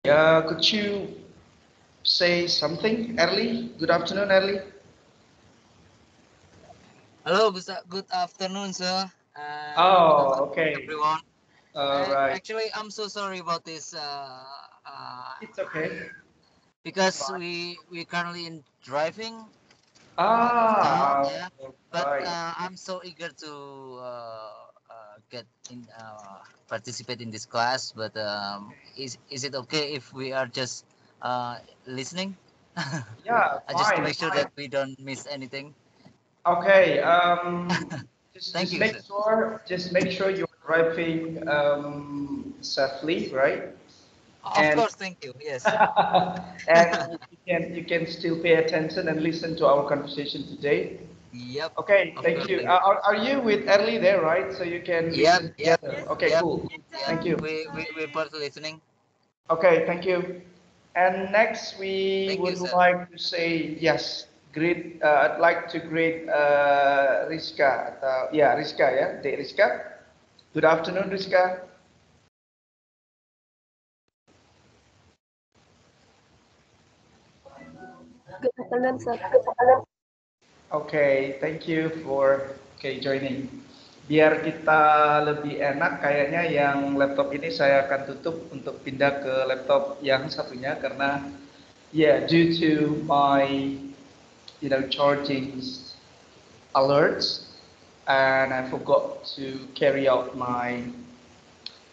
Could you say something, Early? Good afternoon, Early. Hello, good afternoon, sir. Good Oh, afternoon, okay. everyone. All right. Actually, I'm so sorry about this. It's okay. It's Because fine. we currently in driving right now, Ah, yeah. all But right. I'm so eager to get in participate in this class. But is it okay if we are just listening? Yeah, Just to fine, make sure fine. that we don't miss anything. Okay. Just Thank just you, make sir. sure just make sure you're driving safely, right? Of And course, thank you. Yes. and you can still pay attention and listen to our conversation today. Yep, Okay, of thank course, you. thank you. Are you with Early there, right? So you can Yep, listen yep, together. Okay, yep, cool. yep. Thank you. We're both listening. Okay, thank you. And next, we Thank you, would sir. like to say yes. Greet. I'd like to greet Rizka. Yeah, Rizka. Yeah, Dek Rizka. Good afternoon, Rizka. Good afternoon, sir. Okay, thank you for joining. Biar kita lebih enak, kayaknya yang laptop ini saya akan tutup untuk pindah ke laptop yang satunya karena due to my charging alerts, and I forgot to carry out my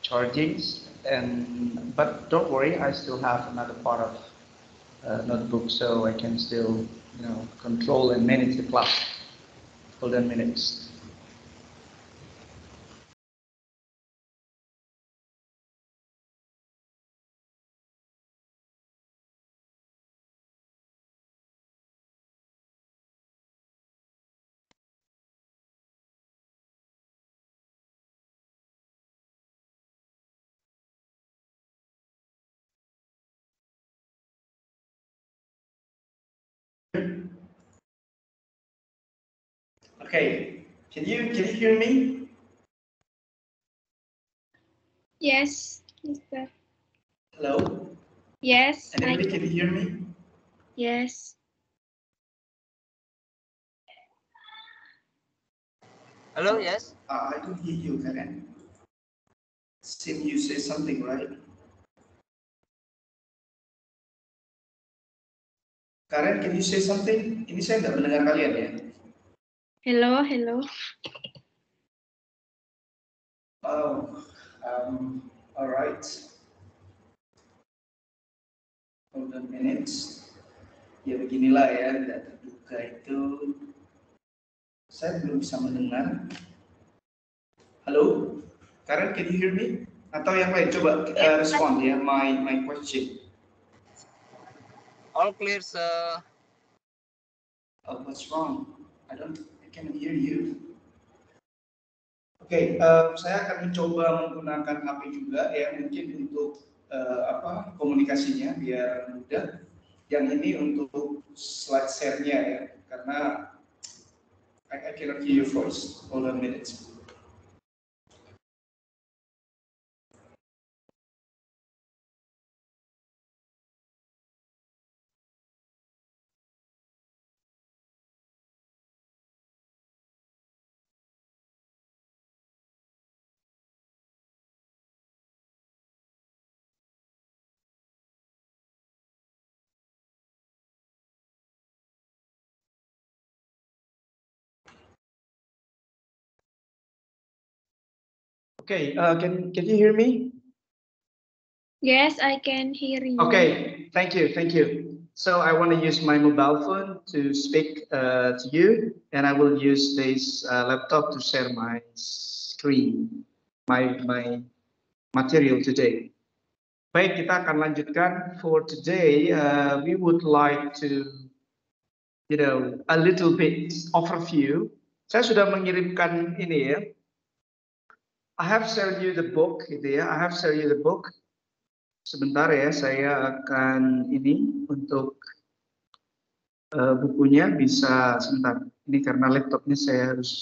chargings. And but don't worry, I still have another part of notebook, so I can still control and manage the class. Hold on minutes. Okay, can you hear me? Yes, Mister. Hello, Yes, I anybody can can. hear me? Yes. Hello, yes. I can hear you, Karen. Sim, you say something, right? Karen, can you say something? Ini saya nggak mendengar kalian ya. Hello, hello. Oh, all right. Hold on minutes. Ya beginilah ya, tidak terduga itu. Saya belum bisa mendengar. Halo, Karen, can you hear me? Atau yang lain, coba respond ya, my question. All clear, sir. Oh, what's wrong? I cannot hear you. Oke, saya akan mencoba menggunakan HP juga ya, mungkin untuk komunikasinya biar mudah. Yang ini untuk slide share-nya ya, karena I cannot hear your voice. Hold on a minute. Okay, can you hear me? Yes, I can hear you. Okay, thank you, thank you. So I want to use my mobile phone to speak to you, and I will use this laptop to share my screen, my material today. Baik, kita akan lanjutkan. For today, we would like to, a little bit overview. Saya sudah mengirimkan ini ya. I have shared you the book, gitu ya. I have shared you the book. Sebentar ya, saya akan ini untuk bukunya bisa sebentar. Ini karena laptopnya saya harus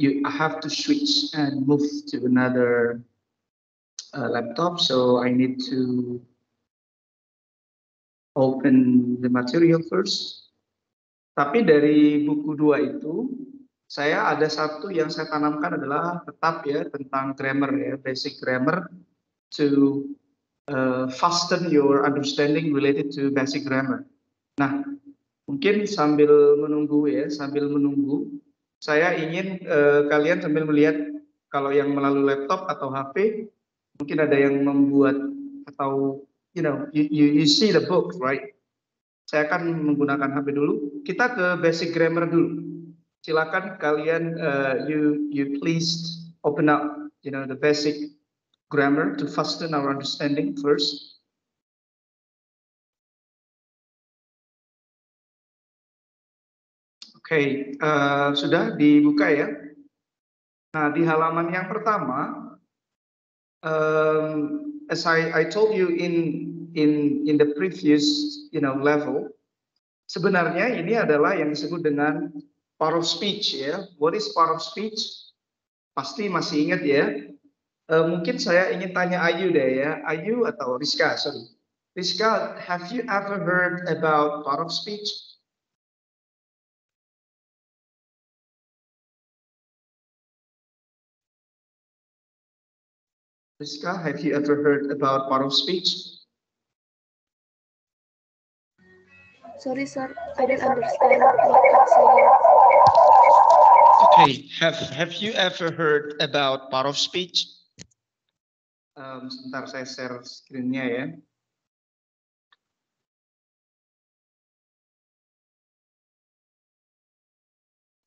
I have to switch and move to another laptop, so I need to open the material first. Tapi dari buku 2 itu, saya ada satu yang saya tanamkan adalah tetap ya tentang grammar ya, basic grammar to fasten your understanding related to basic grammar. Nah, mungkin sambil menunggu ya, saya ingin kalian sambil melihat kalau yang melalui laptop atau HP, mungkin ada yang membuat atau you see the book, right? Saya akan menggunakan HP dulu. Kita ke basic grammar dulu. Silakan kalian you please open up the basic grammar to fasten our understanding first. Oke, sudah dibuka ya. Nah, di halaman yang pertama, as I told you in the previous level, sebenarnya ini adalah yang disebut dengan part of speech ya. What is part of speech? Pasti masih ingat ya. Mungkin saya ingin tanya Ayu deh ya, Ayu atau Rizka, sorry. Rizka, have you ever heard about part of speech? Rizka, have you ever heard about part of speech? Sorry, sir. I don't understand what you're saying. Okay, have you ever heard about part of speech? Sebentar saya share screen-nya ya.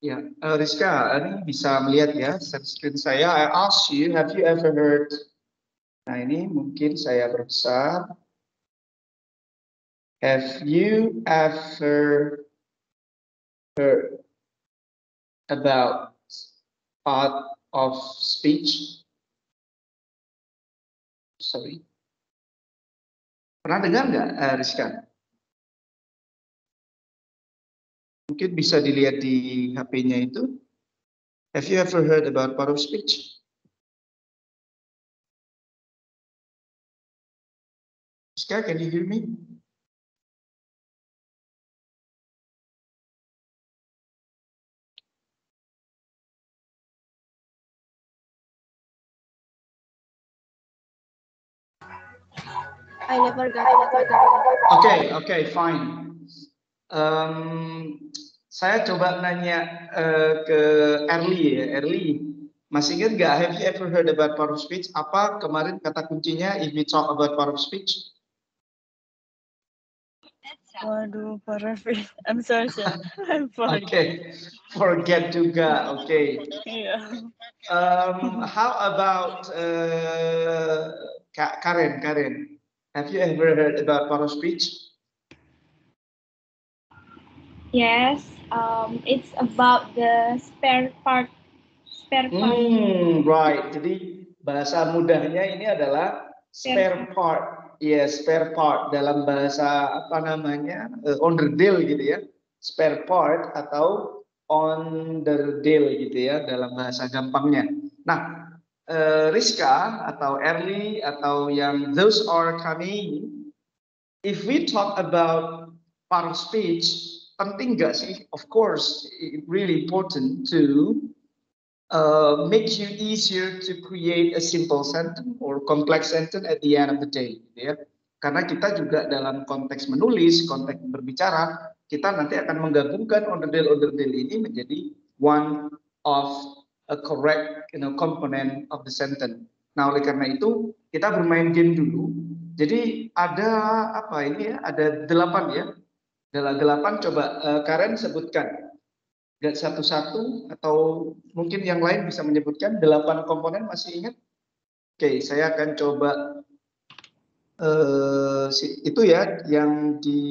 Ya, Rizka, ini bisa melihat ya share screen saya. I ask you, have you ever heard? Nah, ini mungkin saya berbesar. Have you ever heard about part of speech? Sorry. Pernah dengar nggak, Rizka? Mungkin bisa dilihat di HP-nya itu. Have you ever heard about part of speech? Rizka, can you hear me? I never got it. Okay, fine. Saya coba nanya ke Erli ya, Erli. Masih ingat nggak? Have you ever heard about part of speech? Apa kemarin kata kuncinya if we talk about part of speech? Waduh, parah, Fit. I'm sorry, sir. I'm sorry. Okay, forget juga. Okay. Yeah. How about Karen? Karen, have you ever heard about part of speech? Yes, it's about the spare part. Right. Jadi bahasa mudahnya ini adalah spare part. Yes, spare part dalam bahasa apa namanya onderdil gitu ya. Spare part atau onderdil gitu ya dalam bahasa gampangnya. Nah, Rizka atau Erli atau yang those are coming. If we talk about part of speech, penting nggak sih? Of course, really important to make you easier to create a simple sentence or complex sentence at the end of the day, gitu ya. Karena kita juga dalam konteks menulis, konteks berbicara, kita nanti akan menggabungkan onderdil-onderdil ini menjadi one of a correct, component of the sentence. Nah, oleh karena itu kita bermain game dulu. Jadi ada apa ini ya? Ada 8 ya. Ada 8. Coba Karen sebutkan. Satu-satu atau mungkin yang lain bisa menyebutkan 8 komponen, masih ingat? Oke, saya akan coba itu ya yang di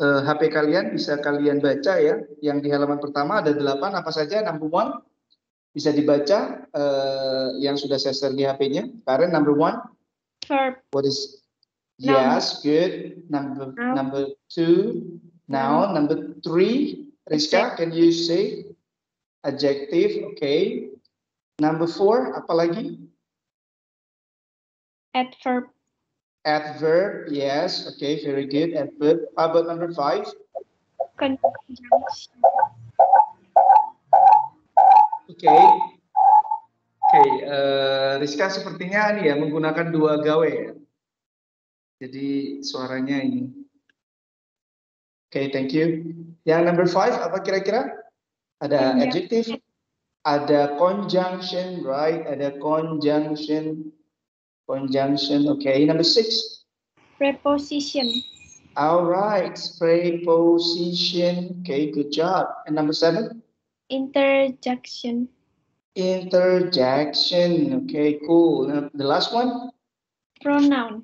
HP kalian bisa kalian baca ya. Yang di halaman pertama ada 8 apa saja? Number 1 bisa dibaca yang sudah saya share di HP-nya. Karen, number 1. Verb. What is? Yes, good. Number 2. Now, number 3. Rizka, can you say adjective? Okay. Number 4, apa lagi? Adverb. Adverb, yes. Okay, very good. Adverb. How about number 5? Conjunction. Okay. Oke, Rizka sepertinya nih ya menggunakan 2 gawe ya. Jadi suaranya ini. Oke, thank you. Yang number 5 apa kira-kira? Ada adjective, ada conjunction, right? Ada conjunction. Conjunction. Okay, number 6. Preposition. All right, preposition. Okay, good job. And number 7? Interjection. Interjection. Okay, cool. Now, the last one? Pronoun.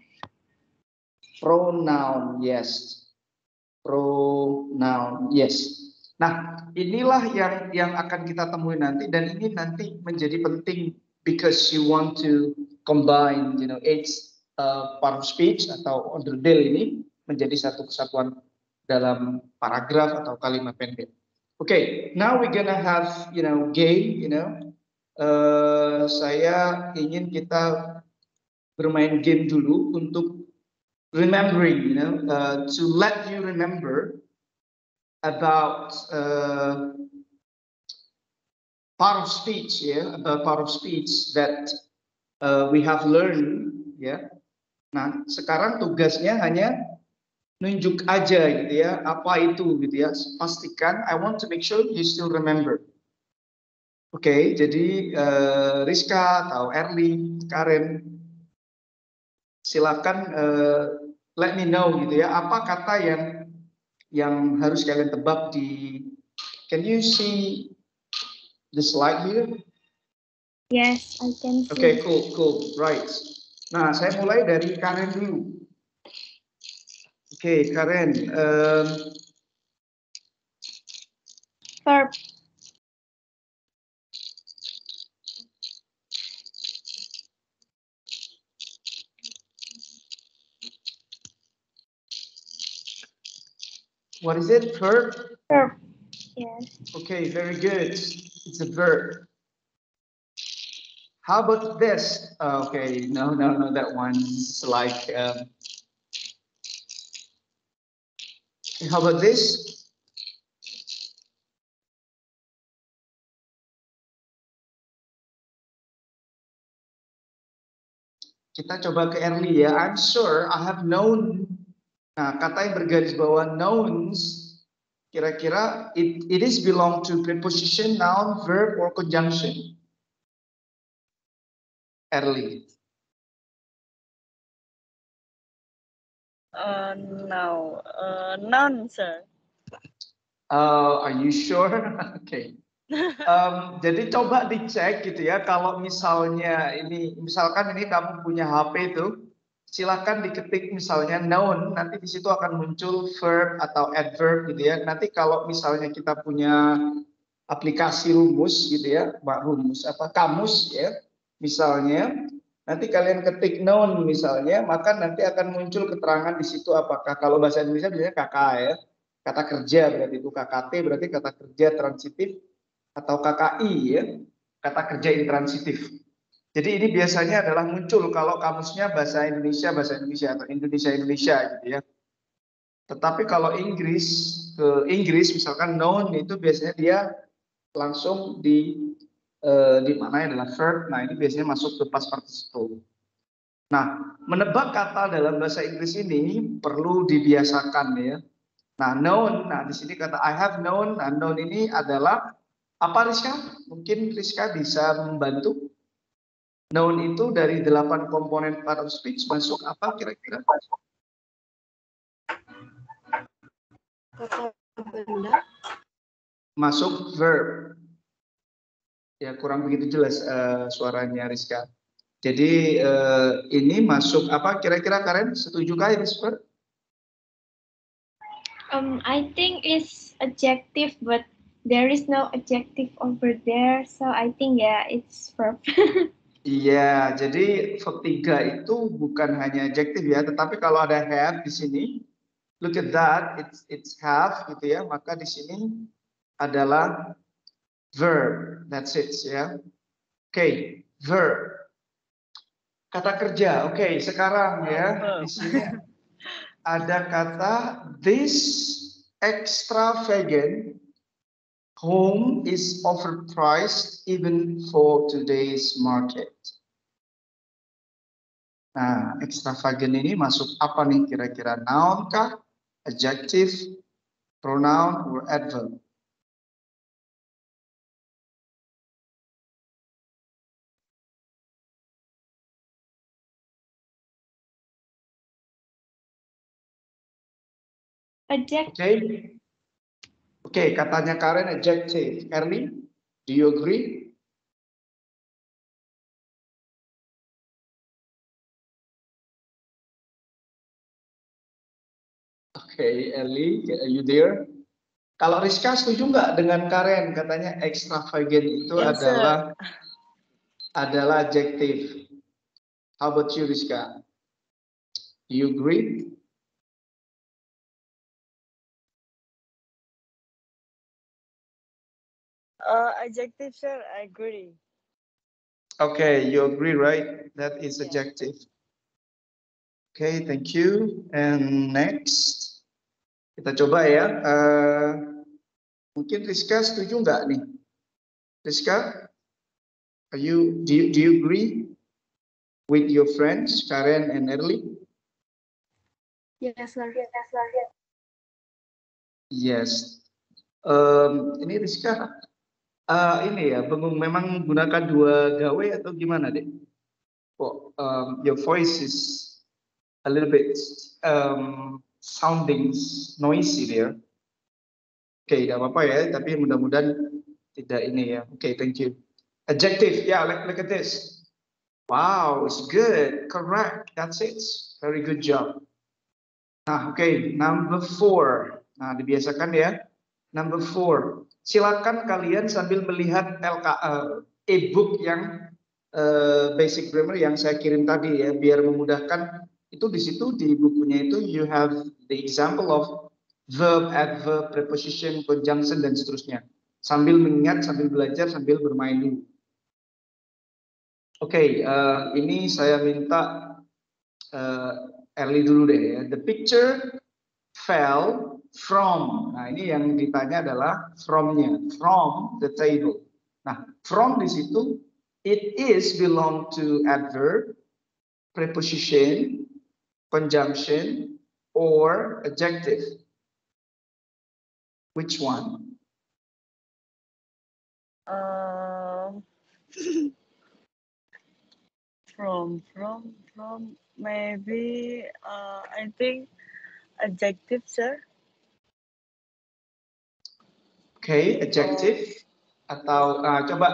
Pronoun, yes. Pronoun, yes. Nah, inilah yang akan kita temui nanti, dan ini nanti menjadi penting because you want to combine, each part of speech atau onderdil ini menjadi satu kesatuan dalam paragraf atau kalimat pendek. Okay, now we're gonna have, game, saya ingin kita bermain game dulu untuk remembering, to let you remember about part of speech, about part of speech that we have learned, Nah, sekarang tugasnya hanya nunjuk aja gitu ya, apa itu gitu ya. Pastikan, I want to make sure you still remember. Oke, jadi Rizka atau Erli, Karen, silakan let me know gitu ya, apa kata yang harus kalian tebak di. Can you see the slide here? Yes, I can see. Okay, cool, right. Nah, saya mulai dari Karen dulu. Okay, Karen. Verb. What is it? Verb? Verb. Yes. Okay, very good. It's a verb. How about this? Okay, no, that one's like. How about this? Kita coba ke Erli ya. I'm sure I have known. Nah, kata yang bergaris bawah nouns, kira-kira it is belong to preposition, noun, verb, or conjunction. Erli. No. Noun, sir. Are you sure? Okay. Jadi coba dicek gitu ya, kalau misalnya misalkan ini kamu punya HP itu, silakan diketik misalnya noun, nanti di situ akan muncul verb atau adverb gitu ya. Nanti kalau misalnya kita punya aplikasi rumus gitu ya, kamus ya, misalnya nanti kalian ketik noun misalnya, maka nanti akan muncul keterangan di situ apakah kalau bahasa Indonesia biasanya KK ya, kata kerja berarti itu KKT berarti kata kerja transitif, atau KKI ya, kata kerja intransitif. Jadi ini biasanya adalah muncul kalau kamusnya bahasa Indonesia atau Indonesia gitu ya. Tetapi kalau Inggris misalkan noun itu biasanya dia langsung di mana adalah verb. Nah, ini biasanya masuk ke past participle. Nah, menebak kata dalam bahasa Inggris ini perlu dibiasakan ya. Nah, known, di sini kata I have known. Nah, known ini adalah apa, Rizka? Mungkin Rizka bisa membantu. Noun itu dari 8 komponen part of speech masuk apa kira-kira? Kata benda. Masuk verb. Ya, kurang begitu jelas suaranya Rizka. Jadi ini masuk apa kira-kira, Karen? Setujukah ini verb? I think it's adjective, but there is no adjective over there, so I think it's verb. Iya, jadi verb 3 itu bukan hanya adjective ya, tetapi kalau ada have di sini, look at that, it's have gitu ya, maka di sini adalah verb. That's it ya. Okay, verb. Kata kerja. Oke, sekarang ya di sini ada kata this extravagant home is overpriced even for today's market. Nah, extravagant ini masuk apa nih kira-kira? Noun kah? Adjective, pronoun, or adverb? Adjective. Oke, katanya Karen adjective. Ernie, do you agree? Oke, Ernie, are you there? Kalau Rizka setuju nggak dengan Karen? Katanya extravagant itu Yes, sir. adalah adjective. How about you, Rizka? Do you agree? Adjective, sir. I agree. Okay, you agree, right? That is adjective. Okay, thank you. And next, kita coba ya. Mungkin Rizka setuju nggak nih? Rizka, do you agree with your friends Karen and Erli? Yes, sir. Yes. Ini Rizka, ini ya, memang menggunakan dua gawe atau gimana deh? Kok your voice is a little bit sounding noisy there. Oke, tidak apa-apa ya, tapi mudah-mudahan tidak ini ya. Oke, thank you. Adjective, yeah, look at this. Wow, it's good, correct, that's it. Very good job. Nah, oke, number 4. Nah, dibiasakan ya. Number 4. Silakan kalian sambil melihat e-book yang basic grammar yang saya kirim tadi ya, biar memudahkan. Itu di situ di bukunya itu you have the example of verb, adverb, preposition, conjunction dan seterusnya. Sambil mengingat, sambil belajar, sambil bermain dulu. Oke, ini saya minta Erli dulu deh ya. The picture fell from. Nah, ini yang ditanya adalah from-nya, from the table. Nah, from di situ it is belong to adverb, preposition, conjunction, or adjective. Which one? From maybe I think adjective, sir. Okay, adjective. Atau coba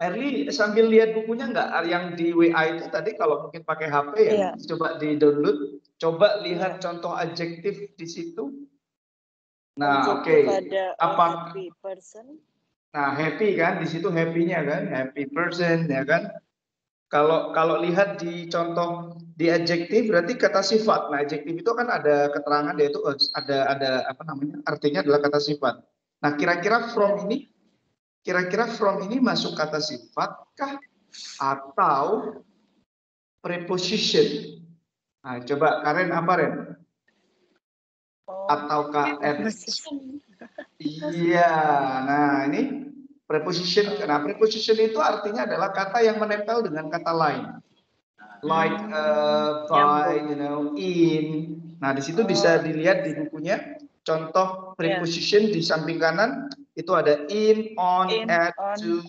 Erli sambil lihat bukunya nggak yang di WA itu tadi, kalau mungkin pakai HP ya, coba di download, coba lihat contoh adjektif di situ. Nah, oke. Ada Apa? happy person. Nah, happy kan, di situ happy-nya kan, happy person ya kan. Kalau lihat di contoh di adjektif berarti kata sifat. Nah, adjektif itu kan ada keterangan, yaitu ada apa namanya? Artinya adalah kata sifat. Nah, kira-kira from ini masuk kata sifat kah atau preposition? Nah, coba Karen apa Ren? Ataukah iya, nah ini preposition. Nah, preposition itu artinya adalah kata yang menempel dengan kata lain. Like by, in. Nah, di situ bisa dilihat di bukunya contoh preposition di samping kanan itu ada in, on, at, to.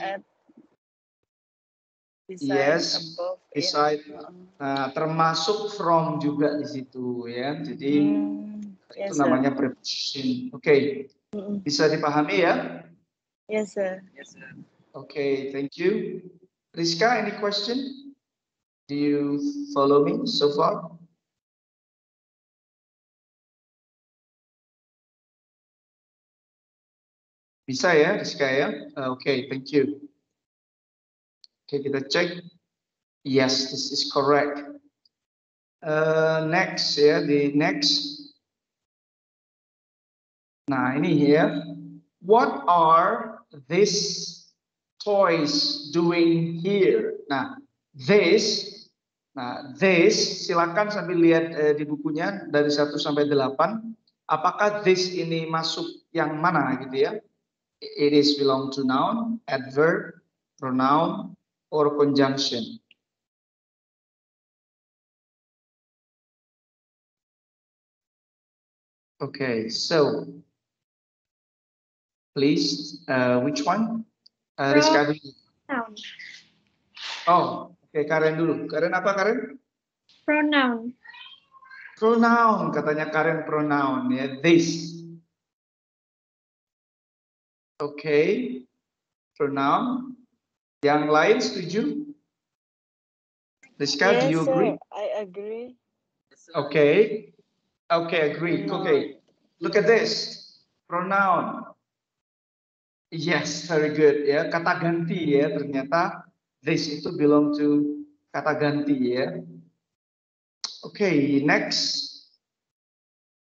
Yes, beside. Nah, termasuk from juga di situ ya. Jadi itu namanya preposition. Oke. Bisa dipahami ya? Yes, sir. Okay, thank you. Rizka, any question? Do you follow me so far? Bisa ya, Rizka ya? Okay, thank you. Okay, kita cek. Yes, this is correct. Next ya, the next. Nah, ini ya. What are these toys doing here? Nah, this Nah, this silakan sambil lihat di bukunya dari 1 sampai 8. Apakah this ini masuk yang mana gitu ya? It is belong to noun, adverb, pronoun, or conjunction. Okay, so please, which one? Rizka dulu. Noun. Oh, oke, Karen dulu. Karen apa, Karen? Pronoun. Pronoun, katanya Karen pronoun ya. This. Oke, pronoun. Yang lain setuju? Rizka, do Yes, you sir. agree? I agree. Okay. Okay, agree. Pronoun. Okay. Look at this. Pronoun. Yes, very good ya. Kata ganti ya. Ternyata this itu belong to kata ganti ya. Okay, next.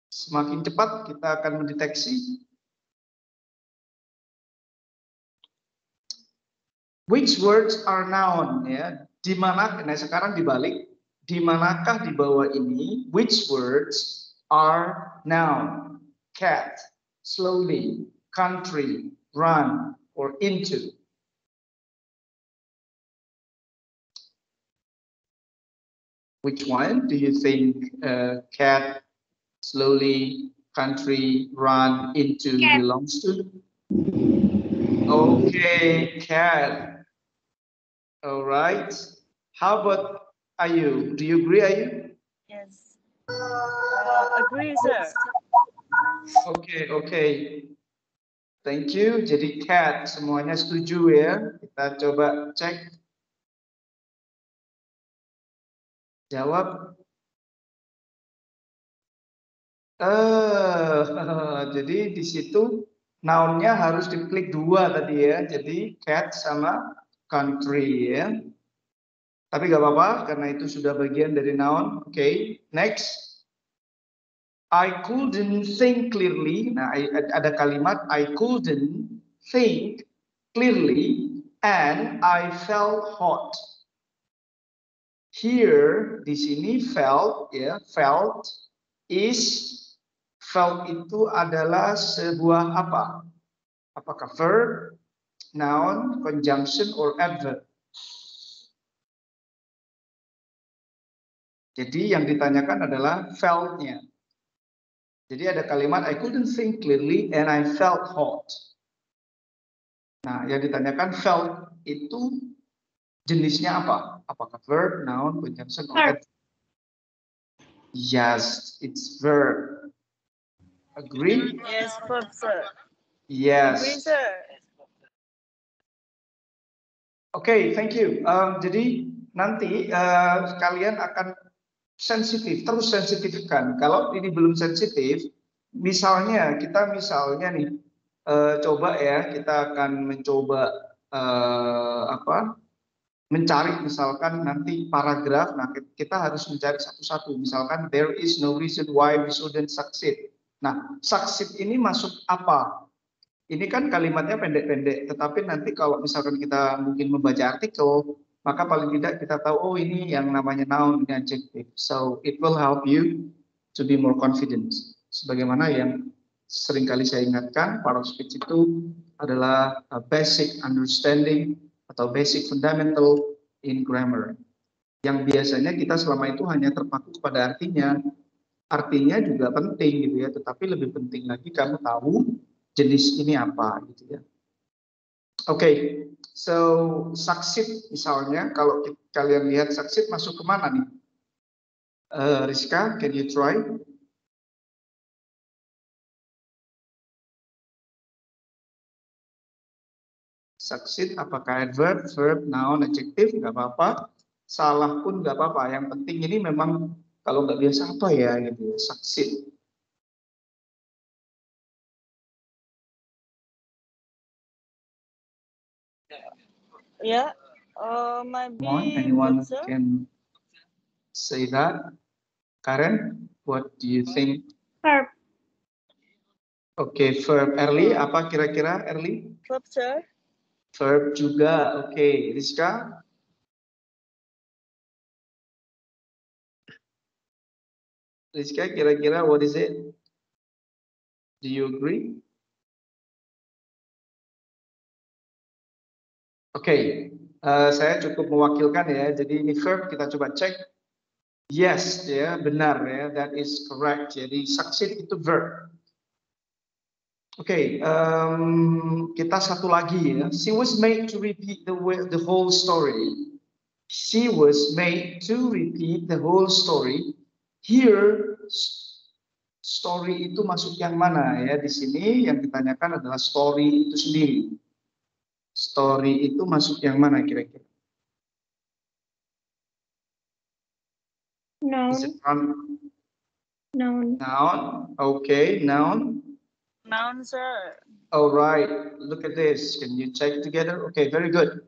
Semakin cepat kita akan mendeteksi. Which words are noun ya? Di mana? Nah sekarang dibalik. Di manakah di bawah ini? Which words are noun? Cat, slowly, country, run, or into. Which one do you think cat, slowly, country, run, into Cat. belongs to? Okay, cat. All right. How about Ayu? Do you agree, Ayu? Yes. Agree, sir. Okay. Thank you. Jadi cat, semuanya setuju ya. Kita coba cek. Jawab. Jadi di situ nounnya harus diklik 2 tadi ya. Jadi cat sama country ya. Tapi nggak apa-apa karena itu sudah bagian dari noun. Okay, next. I couldn't think clearly. Nah, ada kalimat I couldn't think clearly and I felt hot. Here di sini felt ya, felt itu adalah sebuah apa? Apakah verb, noun, conjunction, or adverb? Jadi yang ditanyakan adalah felt-nya. Jadi ada kalimat I couldn't think clearly and I felt hot. Nah, yang ditanyakan felt itu jenisnya apa? Apakah verb, noun, conjunction, or adverb? Yes, it's verb. Agree? Yes, verb, sir. Yes. Agree, sir. Oke, thank you. Jadi nanti kalian akan sensitif, terus sensitifkan. Kalau ini belum sensitif, misalnya kita nih coba ya, kita akan mencoba mencari misalkan nanti paragraf. Nah, kita harus mencari satu-satu. Misalkan there is no reason why we shouldn't succeed. Nah, succeed ini masuk apa? Ini kan kalimatnya pendek-pendek, tetapi nanti kalau misalkan kita mungkin membaca artikel, maka paling tidak kita tahu, oh ini yang namanya noun, ini adjective. So, it will help you to be more confident. Sebagaimana yang seringkali saya ingatkan, part of speech itu adalah a basic understanding atau basic fundamental in grammar. Yang biasanya kita selama itu hanya terpaku pada artinya. Artinya juga penting gitu ya, tetapi lebih penting lagi kamu tahu jenis ini apa gitu ya. Oke, so succeed misalnya, kalau kalian lihat succeed masuk kemana nih? Rizka, can you try? Succeed apakah adverb, verb, noun, adjective? Nggak apa-apa. Salah pun nggak apa-apa. Yang penting ini memang kalau nggak biasa apa ya gitu ya, succeed. Yeah. Maybe. Anyone sir? can say that? Karen, what do you think? Verb. Oke, verb. Early, apa kira-kira Early? Verb, sir. Verb juga. Oke, Rizka? Rizka, kira-kira what is it? Do you agree? Oke, saya cukup mewakilkan ya. Jadi ini verb kita coba cek. Yes, ya benar ya. That is correct. Jadi succeed itu verb. Oke, kita satu lagi ya. She was made to repeat the whole story. She was made to repeat the whole story. Here, story itu masuk yang mana ya? Di sini yang ditanyakan adalah story itu sendiri. Story itu masuk yang mana kira-kira? Is it Noun. from Noun. noun? Okay, noun. Noun, sir. All right, look at this. Can you check together? Okay, very good.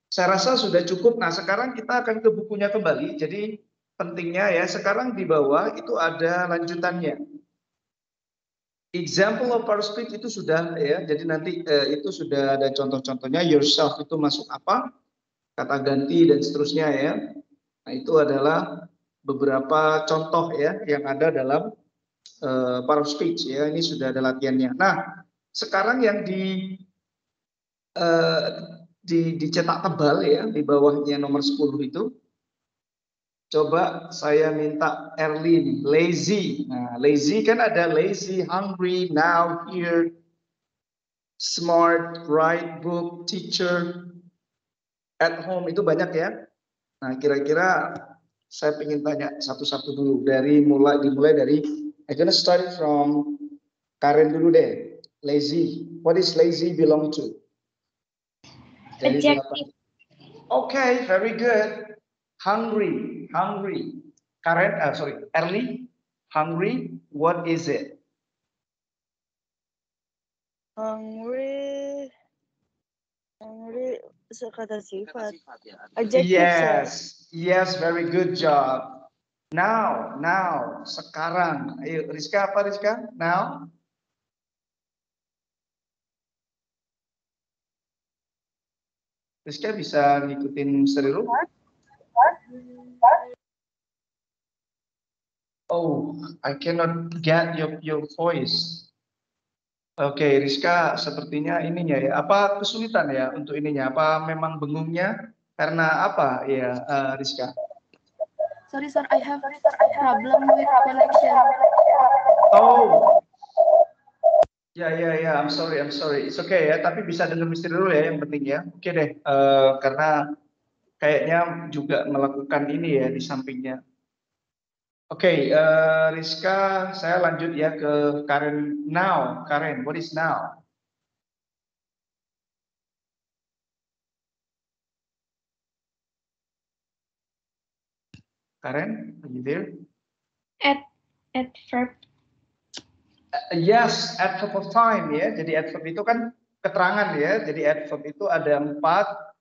Saya rasa sudah cukup. Nah, sekarang kita akan ke bukunya kembali. Jadi pentingnya ya, sekarang di bawah itu ada lanjutannya. Example of power speech itu sudah ya. Jadi nanti itu sudah ada contoh-contohnya. Yourself itu masuk apa? Kata ganti dan seterusnya ya. Nah, itu adalah beberapa contoh ya yang ada dalam power speech ya. Ini sudah ada latihannya. Nah, sekarang yang dicetak tebal ya di bawahnya nomor 10 itu. Coba saya minta Erlin, lazy. Nah, lazy kan ada lazy, hungry, now, here, smart, write, book, teacher, at home, itu banyak ya. Nah, kira-kira saya ingin tanya satu-satu dulu. Dimulai dari, I'm gonna start from Karen dulu deh. Lazy, what is lazy belong to? Dari Adjective. Okay, very good. Hungry. Karen, Erli, hungry, what is it? Hungry. Kata sifat. Ya. Adjective, sir. Yes, very good job. Now, sekarang. Ayo, Rizka apa Rizka? Now. Rizka bisa ngikutin serius? Oh, I cannot get your voice. Oke, Rizka, sepertinya ininya ya. Apa kesulitan ya untuk ininya? Apa memang bengongnya? Karena apa ya, Rizka? Sorry, sir, I have problem with connection. Oh, ya, I'm sorry. It's okay ya, tapi bisa dengar misteri dulu ya, yang penting ya. Oke deh, karena kayaknya juga melakukan ini ya di sampingnya. Oke, Rizka, saya lanjut ya ke Karen. Now, Karen, what is now? Karen, are you there? Adverb. Yes, adverb of time ya. Jadi adverb itu kan keterangan ya. Jadi adverb itu ada 4,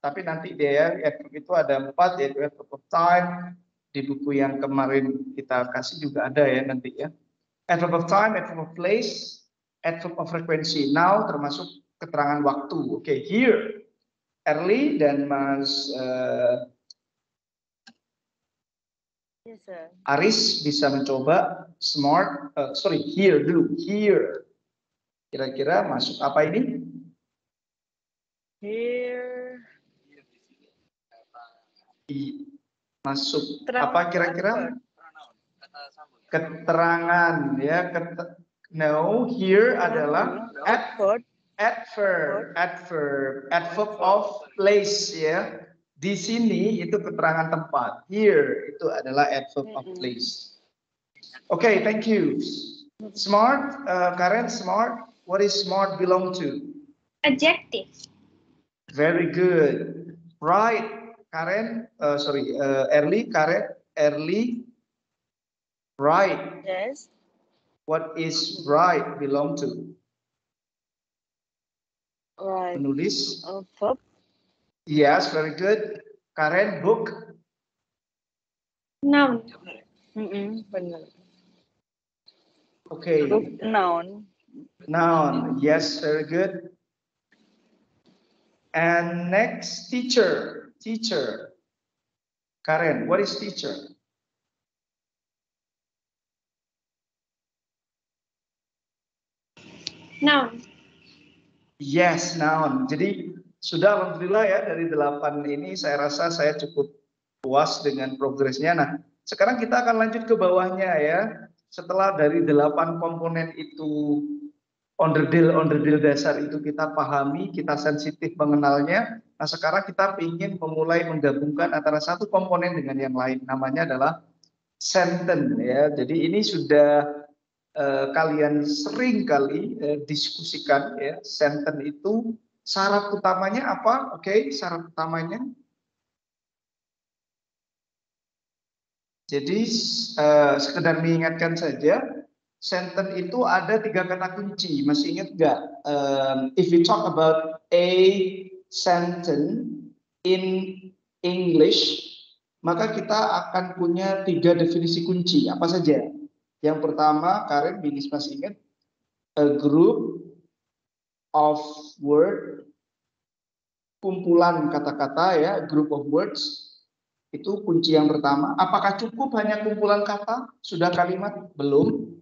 tapi nanti dia adverb itu ada 4 yaitu adverb of time. Di buku yang kemarin kita kasih juga ada ya nanti ya. Adverb of time, adverb of place, adverb of frequency. Now termasuk keterangan waktu. Oke, here. Early dan Mas Yes, sir. Aris bisa mencoba smart. Here dulu. Here. Kira-kira masuk apa ini? Here. Masuk apa kira-kira? Keterangan ya. No, here adalah adverb of place ya. Di sini itu keterangan tempat. Here itu adalah adverb of place. Okay, thank you. Smart, Karen, smart. What is smart belong to? Adjective. Very good. Right, Karen. Early, Karen. Early. Right. Yes. What is right belong to? Right. Menulis. Verb. Yes, very good. Karen, book. Noun. Benar. Okay. Book, noun. Noun. Yes, very good. And next, teacher. Teacher. Karen, what is teacher? Noun. Yes, noun. Jadi sudah alhamdulillah ya dari 8 ini saya rasa saya cukup puas dengan progresnya. Nah, sekarang kita akan lanjut ke bawahnya ya. Setelah dari 8 komponen itu onderdil dasar itu kita pahami, kita sensitif mengenalnya. Nah, sekarang kita ingin memulai menggabungkan antara satu komponen dengan yang lain. Namanya adalah sentence ya. Jadi ini sudah kalian sering kali diskusikan ya. Sentence itu syarat utamanya apa? Oke, syarat utamanya. Jadi sekedar mengingatkan saja, sentence itu ada 3 kata kunci. Masih ingat nggak? If we talk about a sentence in English, maka kita akan punya 3 definisi kunci. Apa saja? Yang pertama, Karen, Binis masih ingat, a group of word, kumpulan kata-kata ya, group of words. Itu kunci yang pertama. Apakah cukup hanya kumpulan kata? Sudah kalimat? Belum.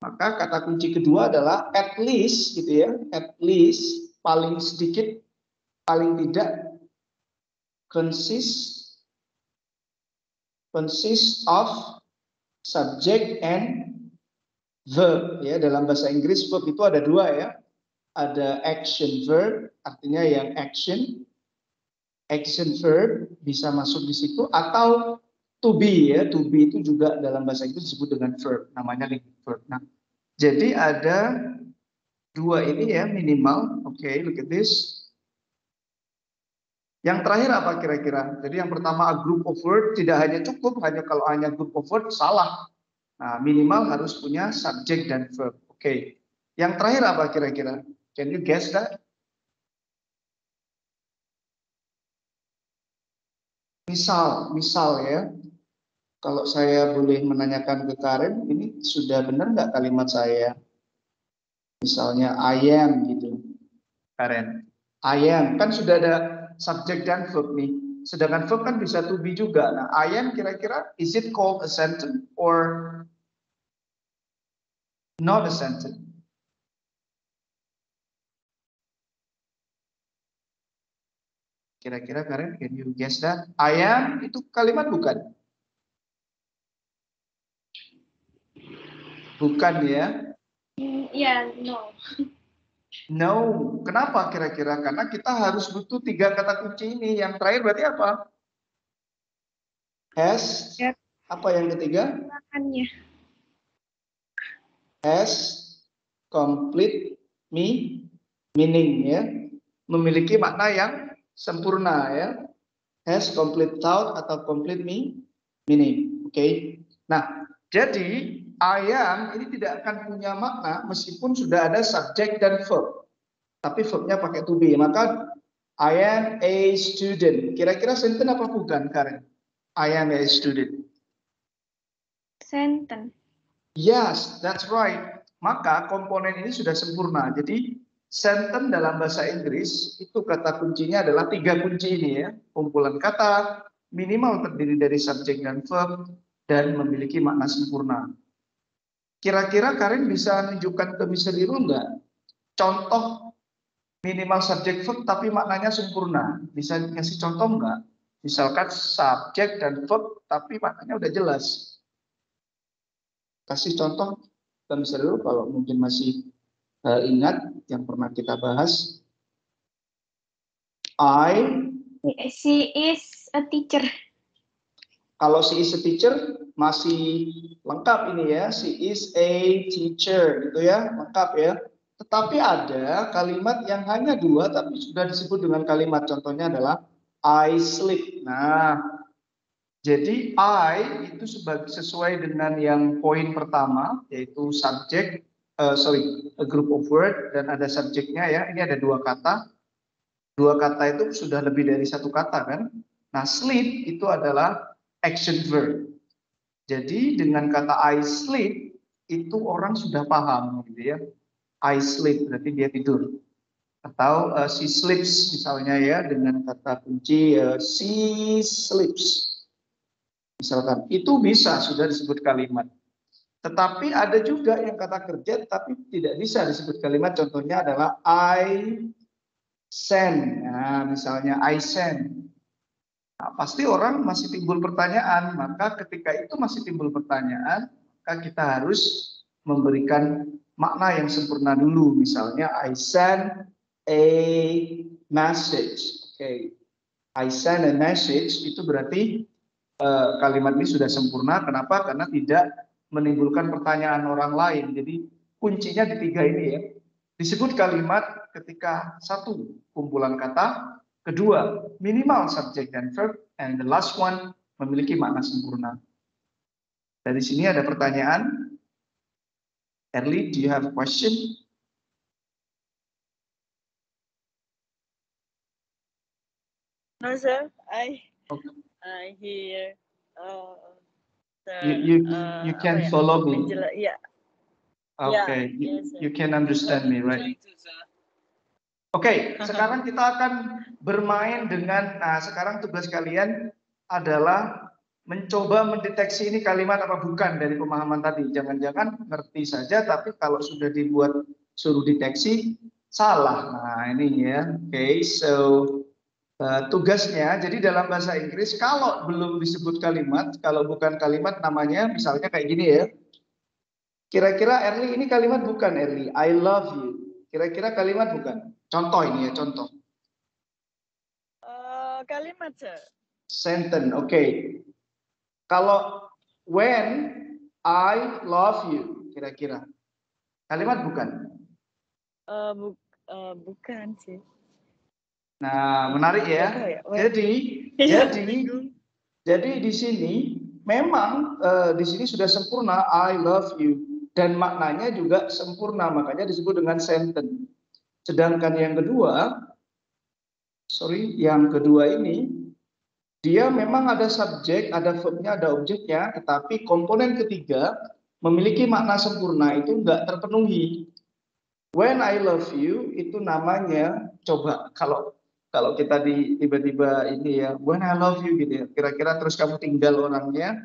Maka kata kunci kedua adalah at least gitu ya. At least, paling sedikit, paling tidak, consist of subject and verb ya. Dalam bahasa Inggris verb itu ada 2 ya. Ada action verb, artinya yang action verb bisa masuk di situ, atau to be ya. To be itu juga dalam bahasa Inggris disebut dengan verb, namanya link verb. Nah, jadi ada 2 ini ya minimal. Oke, look at this. Yang terakhir apa kira-kira? Jadi yang pertama a group of word, tidak hanya cukup hanya kalau hanya group of word, salah. Nah, minimal harus punya subject dan verb. Oke. Yang terakhir apa kira-kira? Can you guess that? Misal ya. Kalau saya boleh menanyakan ke Karen, ini sudah benar nggak kalimat saya? Misalnya I am gitu. Karen, I am kan sudah ada subjek dan verb nih. Sedangkan verb kan bisa to be juga. Nah, I am kira-kira is it called a sentence or not a sentence? Kira-kira Karen, can you guess that? I am itu kalimat bukan? Bukan ya? Yeah, no. No. Kenapa kira-kira? Karena kita harus butuh 3 kata kunci ini. Yang terakhir berarti apa? Has. Ya. Apa yang ketiga? Makannya. Has complete meaning ya. Memiliki makna yang sempurna ya. Has complete thought atau complete meaning. Oke. Nah, jadi I am ini tidak akan punya makna meskipun sudah ada subjek dan verb. Tapi verbnya pakai to be. Maka I am a student. Kira-kira sentence apa bukan, Karen? I am a student. Sentence. Yes, that's right. Maka komponen ini sudah sempurna. Jadi sentence dalam bahasa Inggris itu kata kuncinya adalah 3 kunci ini ya. Kumpulan kata, minimal terdiri dari subjek dan verb, dan memiliki makna sempurna. Kira-kira Karen bisa menunjukkan ke Mr. Irul nggak? Contoh minimal subjek verb tapi maknanya sempurna. Bisa ngasih contoh nggak? Misalkan subjek dan verb tapi maknanya udah jelas. Kasih contoh ke Mr. Irul kalau mungkin masih ingat yang pernah kita bahas. She is a teacher. Kalau she is a teacher masih lengkap ini ya. She is a teacher gitu ya, lengkap ya. Tetapi ada kalimat yang hanya 2 tapi sudah disebut dengan kalimat. Contohnya adalah I sleep. Nah, jadi I itu sesuai dengan yang poin pertama yaitu subjek, a group of word dan ada subjeknya ya. Ini ada 2 kata. 2 kata itu sudah lebih dari 1 kata kan. Nah, sleep itu adalah action verb. Jadi dengan kata I sleep itu orang sudah paham gitu ya. I sleep berarti dia tidur. Atau she sleeps misalnya ya dengan kata kunci she sleeps. Misalkan itu bisa sudah disebut kalimat. Tetapi ada juga yang kata kerja tapi tidak bisa disebut kalimat. Contohnya adalah I send. Nah, misalnya I send. Nah, pasti orang masih timbul pertanyaan. Maka ketika itu masih timbul pertanyaan, maka kita harus memberikan makna yang sempurna dulu. Misalnya I send a message. Oke. I send a message itu berarti kalimat ini sudah sempurna. Kenapa? Karena tidak menimbulkan pertanyaan orang lain. Jadi kuncinya di tiga ini ya. Disebut kalimat ketika satu, kumpulan kata, kedua, minimal subject dan verb, and the last one, memiliki makna sempurna. Dari sini ada pertanyaan. Erli, do you have a question? No, sir. Okay. I hear. Sir, You can follow me. Yeah. Okay, Yeah, yes, sir. you can understand me, right? Oke, sekarang kita akan bermain dengan, sekarang tugas kalian adalah mencoba mendeteksi ini kalimat apa bukan dari pemahaman tadi. Jangan-jangan ngerti saja, tapi kalau sudah dibuat suruh deteksi, salah. Nah, ini ya. Oke, so tugasnya, jadi dalam bahasa Inggris, kalau belum disebut kalimat, kalau bukan kalimat namanya, misalnya kayak gini ya. Kira-kira Erli ini kalimat bukan Erli, I love you. Kira-kira kalimat bukan? Contoh ini ya, contoh. Kalimat, sir. Sentence, oke. Kalau when I love you, kira-kira kalimat bukan? Bukan sih. Nah, menarik ya. Jadi di sini memang di sini sudah sempurna I love you dan maknanya juga sempurna, makanya disebut dengan sentence. Sedangkan yang kedua ini dia memang ada subjek, ada verbnya, ada objeknya, tetapi komponen ketiga memiliki makna sempurna itu enggak terpenuhi. When I love you itu namanya, coba kalau kita tiba-tiba ini ya, when I love you gitu ya, kira-kira terus kamu tinggal orangnya,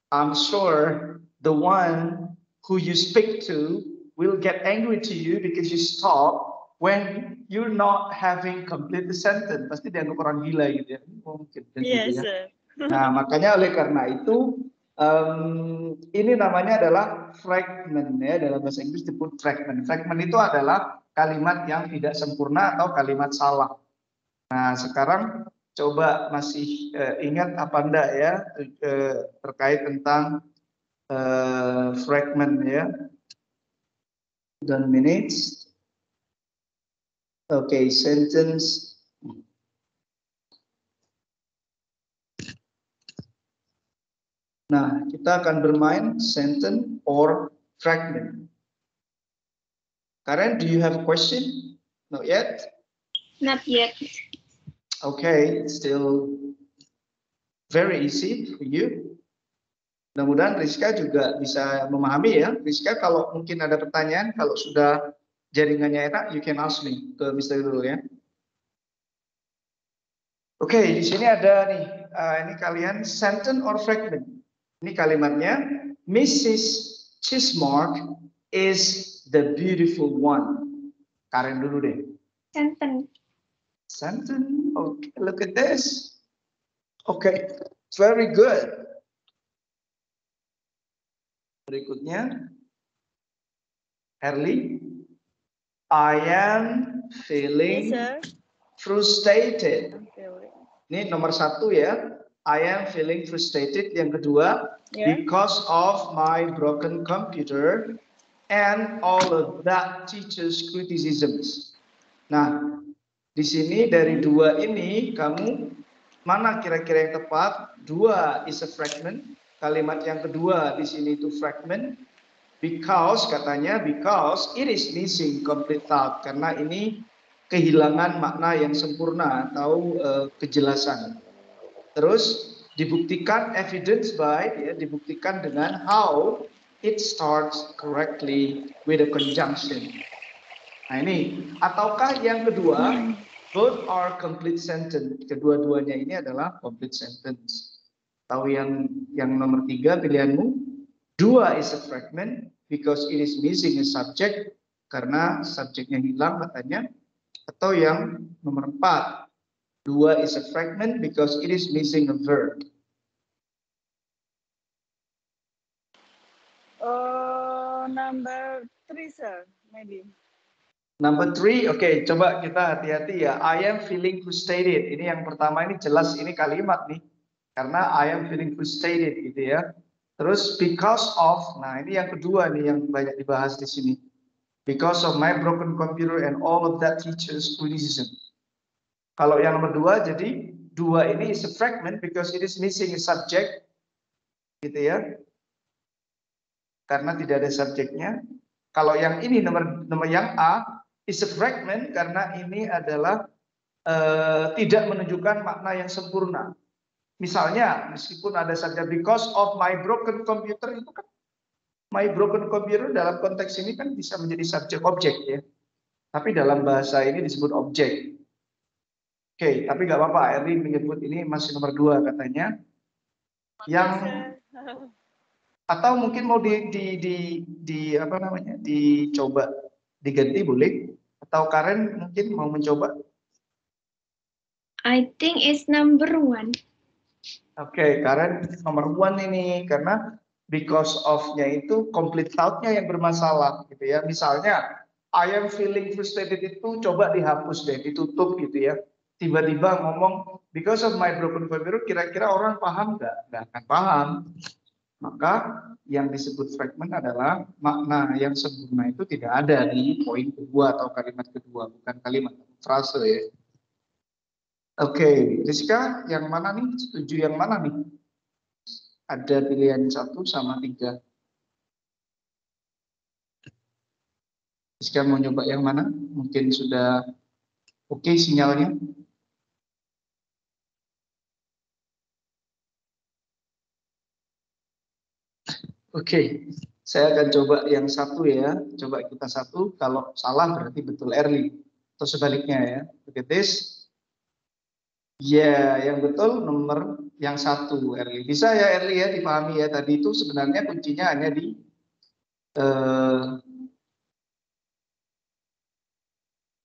I'm sure the one who you speak to will get angry to you because you stop when you're not having complete the sentence. Pasti dianggap orang gila gitu ya. Mungkin Yes, gitu ya. sir. Nah, makanya oleh karena itu ini namanya adalah fragment ya, dalam bahasa Inggris disebut fragment. Fragment itu adalah kalimat yang tidak sempurna atau kalimat salah. Nah, sekarang coba masih ingat apa enggak ya terkait tentang fragment ya. Dan minutes. Oke, sentence. Nah, kita akan bermain sentence or fragment. Karen, do you have a question? Not yet? Not yet. Okay, still very easy for you. Mudah-mudahan Rizka juga bisa memahami ya. Rizka, kalau mungkin ada pertanyaan, kalau sudah jaringannya enak, you can ask me ke Mr. dulu ya. Oke, di sini ada nih, ini kalian sentence or fragment. Ini kalimatnya, Mrs. Chismark is the beautiful one. Karen dulu deh. Sentence. Sentence, okay, look at this. Okay, very good. Berikutnya, Erli, I am feeling frustrated. Ini nomor satu ya, I am feeling frustrated. Yang kedua, because of my broken computer and all of that teacher's criticisms. Nah, di sini dari dua ini kamu mana kira-kira yang tepat? Dua is a fragment. Kalimat yang kedua di sini itu fragment. Because katanya because it is missing complete thought, karena ini kehilangan makna yang sempurna atau kejelasan. Terus dibuktikan evidence by ya, dibuktikan dengan how it starts correctly with a conjunction. Nah ini, ataukah yang kedua, both are complete sentence. Kedua-duanya ini adalah complete sentence. Tahu yang nomor 3 pilihanmu? 2 is a fragment because it is missing a subject, karena subjeknya hilang katanya. Atau yang nomor 4, 2 is a fragment because it is missing a verb. Number 3, sir, maybe. Number 3, oke, coba kita hati-hati ya. I am feeling frustrated. Ini yang pertama, ini jelas ini kalimat nih. Karena I am feeling frustrated gitu ya. Terus because of, nah ini yang kedua nih yang banyak dibahas di sini. Because of my broken computer and all of that teacher's criticism. Kalau yang nomor 2, jadi 2 ini is a fragment because it is missing a subject. Gitu ya. Karena tidak ada subjeknya. Kalau yang ini nomor yang A is a fragment karena ini adalah tidak menunjukkan makna yang sempurna. Misalnya, meskipun ada saja because of my broken computer, itu kan my broken computer dalam konteks ini kan bisa menjadi subjek objek ya. Tapi dalam bahasa ini disebut objek. Oke, tapi nggak apa-apa. Erwin menyebut ini masih nomor 2 katanya. Yang atau mungkin mau apa namanya? Dicoba diganti boleh? Atau Karen mungkin mau mencoba? I think it's number 1. Oke, Karen nomor 1 ini karena because of-nya itu complete thought-nya yang bermasalah gitu ya. Misalnya I am feeling frustrated itu coba dihapus deh, ditutup gitu ya. Tiba-tiba ngomong because of my broken computer, kira-kira orang paham nggak? Nggak akan paham. Maka yang disebut fragment adalah makna yang sempurna itu tidak ada di poin kedua atau kalimat kedua, bukan kalimat, frase ya. Oke, Rizka, yang mana nih? Setuju yang mana nih? Ada pilihan 1 sama 3. Rizka mau nyoba yang mana? Mungkin sudah oke sinyalnya. Oke, saya akan coba yang 1 ya. Coba kita 1, kalau salah berarti betul Erli. Atau sebaliknya ya. Look at this. Ya, yang betul nomor yang 1, Erli. Bisa ya Erli ya, dipahami ya. Tadi itu sebenarnya kuncinya hanya di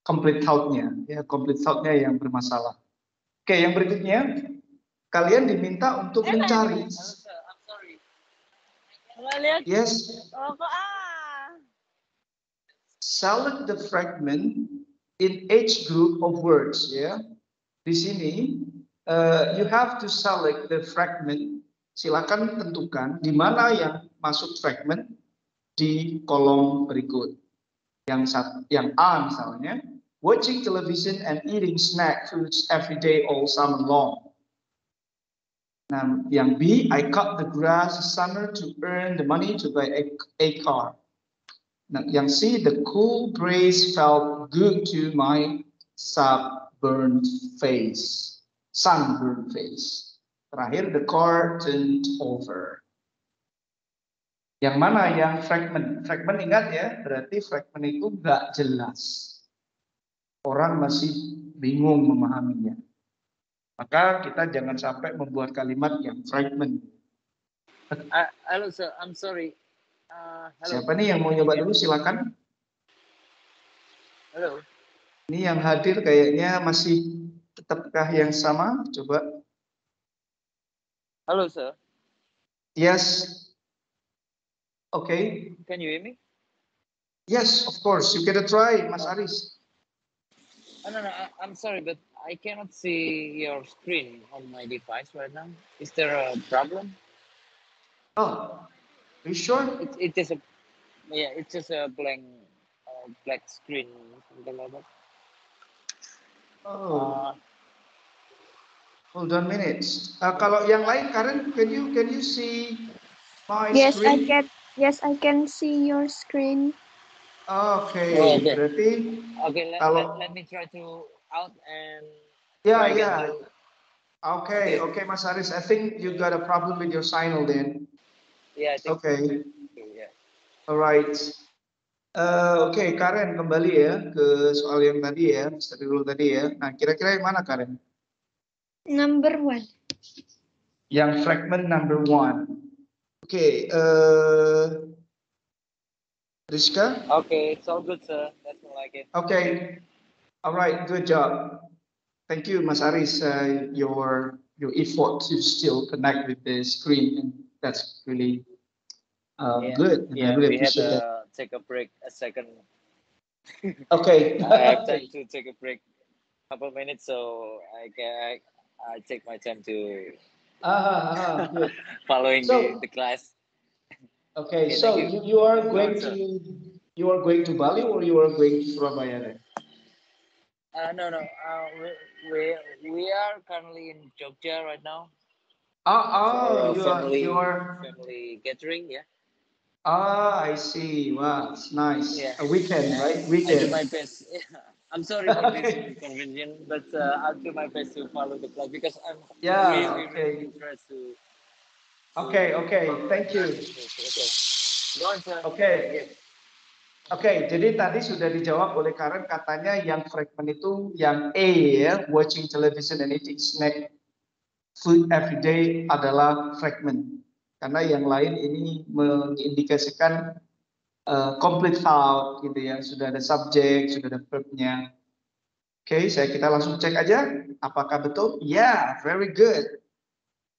complete thought-nya. Ya, complete thought-nya yang bermasalah. Oke, yang berikutnya. Kalian diminta untuk mencari. Yes. Select the fragment in each group of words. Ya. Di sini, you have to select the fragment. Silakan tentukan di mana yang masuk fragment di kolom berikut. Yang A misalnya, watching television and eating snack foods every day all summer long. Nah, yang B, I cut the grass this summer to earn the money to buy a car. Nah, yang C, the cool breeze felt good to my sunburned face. Terakhir, the car turned over. Yang mana yang fragment? Fragment ingat ya, berarti fragment itu nggak jelas. Orang masih bingung memahaminya. Maka kita jangan sampai membuat kalimat yang fragment. Halo, sir. I'm sorry. Halo. Siapa nih yang mau nyoba dulu? Silakan. Halo. Ini yang hadir kayaknya masih tetapkah yang sama? Coba. Halo, sir. Yes. Okay. Can you hear me? Yes, of course. You get a try, Mas Aris. No. I'm sorry, but I cannot see your screen on my device right now. Is there a problem? Oh, are you sure? It's just a blank black screen, something like that. Oh. Hold on minutes. Kalau yang lain, Karen, can you see my screen? Yes, I can see your screen. Okay, Oh, okay. Berarti let me try to out and yeah. Okay, Mas Aris, I think you got a problem with your signal then. Yeah, I think Okay. so. Yeah. Alright. Oke, Karen kembali ya ke soal yang tadi ya, study rule tadi ya. Nah, kira-kira yang mana Karen? Number 1. Yang fragment number 1. Okay, Rizka? Okay, it's all good, sir. That's more like it. Okay, all right, good job. Thank you, Mas Aris. Your effort to still connect with the screen, and that's really Yeah, good, and I yeah, really we had appreciate that. to take a break a second. Okay. I have time to take a break, couple minutes, so I take my time to Good. following So, the class. okay, Okay, so thank you. you are Go on, going sir. to Bali, or you are going to Surabaya then? No. We are currently in Jogja right now for a family gathering. Yeah. I see. Wow, it's nice. Yeah. A weekend, right? I do Weekend. my best. I'm sorry for this Okay. inconvenience, but I'll do my best to follow the class because I'm Yeah. really Okay. interested Okay. to Okay. follow the Thank class. you. Okay. Go on, sir. Thank you. Okay. Oke, jadi tadi sudah dijawab oleh Karen, katanya yang fragment itu yang A ya, watching television and eating snack food every day adalah fragment. Karena yang lain ini mengindikasikan complete thought gitu ya, sudah ada subjek, sudah ada verbnya. Oke, kita langsung cek aja apakah betul. Yeah, very good.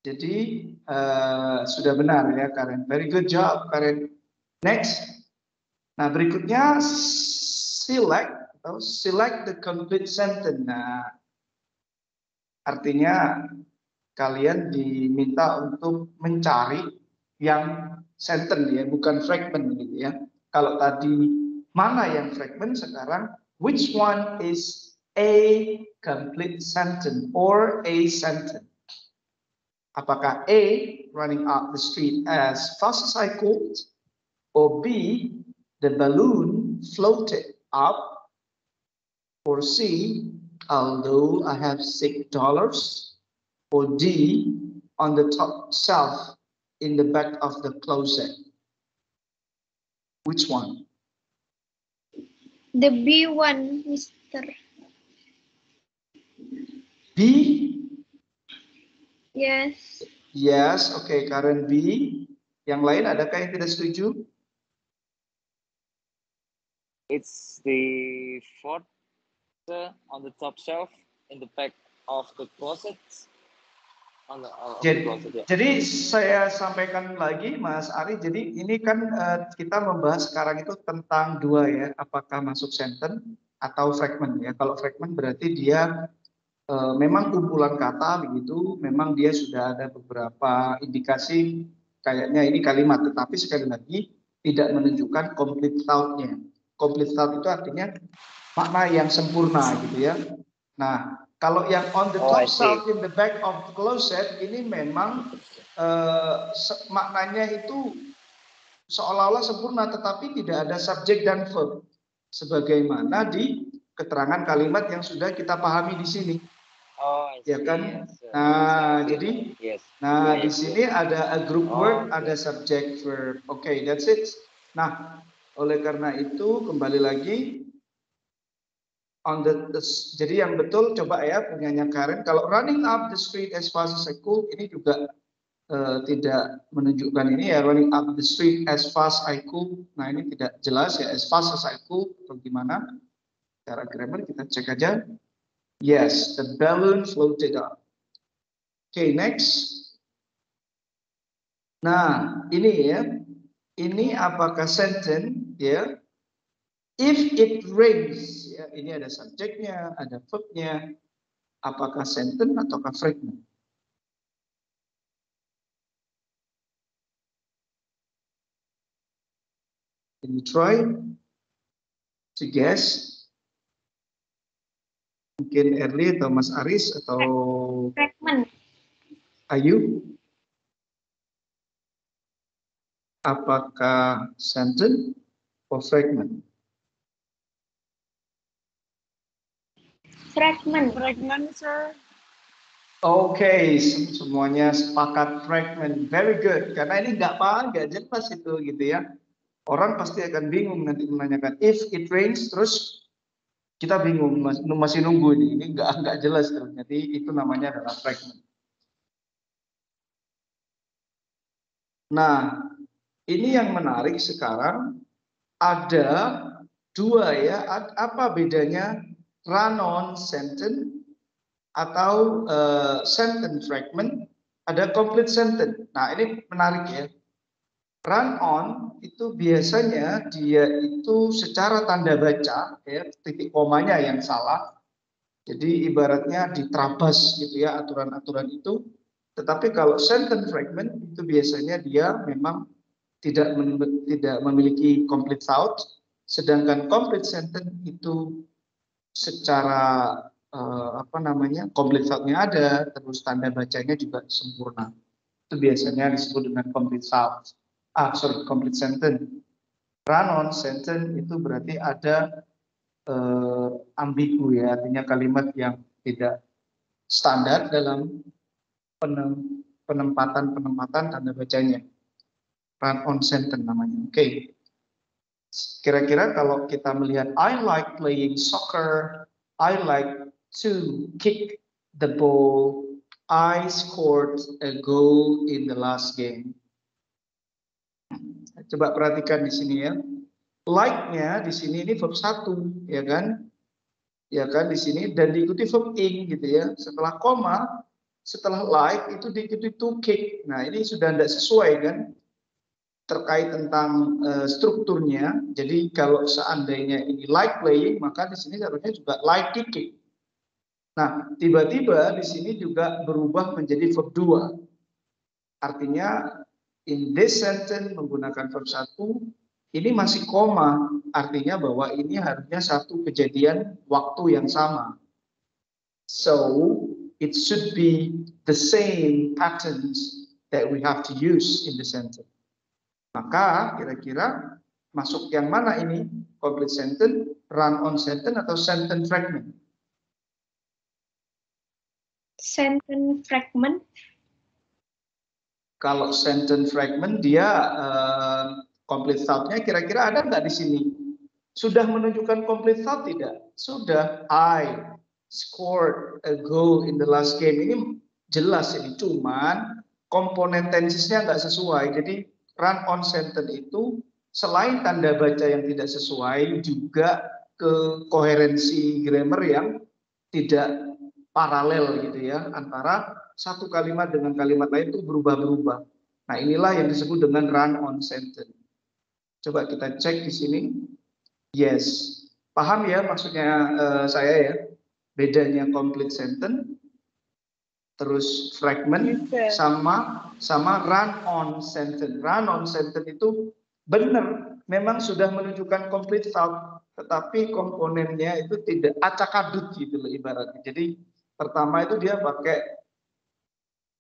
Jadi sudah benar ya Karen. Very good job Karen. Next. Nah, berikutnya select the complete sentence. Nah, artinya kalian diminta untuk mencari yang sentence ya, bukan fragment gitu ya. Kalau tadi mana yang fragment, sekarang which one is a complete sentence or a sentence? Apakah A, running up the street as fast as I could, or B, the balloon floated up, or C, although I have $6, or D, on the top shelf in the back of the closet? Which one? The B one, Mister. B? Yes. Yes, okay, Karen B. Yang lain adakah yang tidak setuju? It's the fourth on the top shelf in the back of the closet. Jadi saya sampaikan lagi Mas Ari, jadi ini kan kita membahas sekarang itu tentang dua ya, apakah masuk sentence atau fragment ya. Kalau fragment berarti dia memang kumpulan kata begitu, memang dia sudah ada beberapa indikasi kayaknya ini kalimat, tetapi sekali lagi tidak menunjukkan complete thought-nya. Complete thought itu artinya makna yang sempurna gitu ya. Nah, kalau yang on the top shelf in the back of the closet ini memang maknanya itu seolah-olah sempurna, tetapi tidak ada subjek dan verb sebagaimana di keterangan kalimat yang sudah kita pahami di sini. Ya kan? Nah, jadi di sini ada a group word, ada subject verb. Oke, that's it. Nah, oleh karena itu kembali lagi jadi yang betul coba ya punyanya Karen, kalau running up the street as fast as I could ini juga tidak menunjukkan ini ya, running up the street as fast I could. Nah, ini tidak jelas ya, as fast as I could atau gimana. Cara grammar kita cek aja. Yes, the balloon floated up. Okay, next. Nah, ini ya. Ini apakah sentence ya? If it rains, ya, ini ada subjeknya, ada verbnya. Apakah sentence ataukah fragment? Can you try to guess? Mungkin Erli atau Mas Aris atau Fragment. Ayu? Apakah sentence or fragment? Fragment. Fragment, sir. Oke, semuanya sepakat fragment. Very good. Karena ini nggak jelas itu gitu ya. Orang pasti akan bingung nanti menanyakan if it rains, terus kita bingung masih nunggu ini nggak jelas terus. Jadi itu namanya adalah fragment. Nah, ini yang menarik sekarang, ada dua ya. Apa bedanya run-on sentence atau sentence fragment, ada complete sentence. Nah, ini menarik ya. Run on itu biasanya dia itu secara tanda baca ya, titik komanya yang salah. Jadi ibaratnya diterabas gitu ya aturan-aturan itu. Tetapi kalau sentence fragment itu biasanya dia memang tidak memiliki complete thought, sedangkan complete sentence itu secara apa namanya, complete thought-nya ada, terus tanda bacanya juga sempurna. Itu biasanya disebut dengan complete thought. Complete sentence. Run-on sentence itu berarti ada ambigu ya, artinya kalimat yang tidak standar dalam penempatan tanda bacanya. Run-on sentence namanya. Oke. Kira-kira kalau kita melihat I like playing soccer, I like to kick the ball, I scored a goal in the last game. Coba perhatikan di sini ya. Like-nya di sini ini verb 1, ya kan? Ya kan di sini dan diikuti verb ing gitu ya. Setelah koma, setelah like itu diikuti to kick. Nah, ini sudah tidak sesuai kan? Terkait tentang strukturnya. Jadi kalau seandainya ini like playing, maka di sini harusnya juga like kicking. Nah, tiba-tiba di sini juga berubah menjadi verb 2. Artinya in this sentence menggunakan verb 1, ini masih koma, artinya bahwa ini harusnya satu kejadian waktu yang sama. So, it should be the same patterns that we have to use in the sentence. Maka kira-kira masuk yang mana ini? Complete sentence, run-on sentence, atau sentence fragment? Sentence fragment. Kalau sentence fragment dia complete thought-nya kira-kira ada nggak di sini? Sudah menunjukkan complete thought tidak? Sudah. I scored a goal in the last game. Ini jelas ini, cuman komponen tensesnya nggak sesuai. Jadi run on sentence itu selain tanda baca yang tidak sesuai, juga ke koherensi grammar yang tidak paralel gitu ya, antara satu kalimat dengan kalimat lain itu berubah-berubah. Nah, inilah yang disebut dengan run on sentence. Coba kita cek di sini. Yes. Paham ya maksudnya saya ya? Bedanya complete sentence, terus fragment, sama run on sentence. Run on sentence itu benar, memang sudah menunjukkan complete thought, tetapi komponennya itu tidak acak-adut gitu loh ibaratnya. Jadi pertama itu dia pakai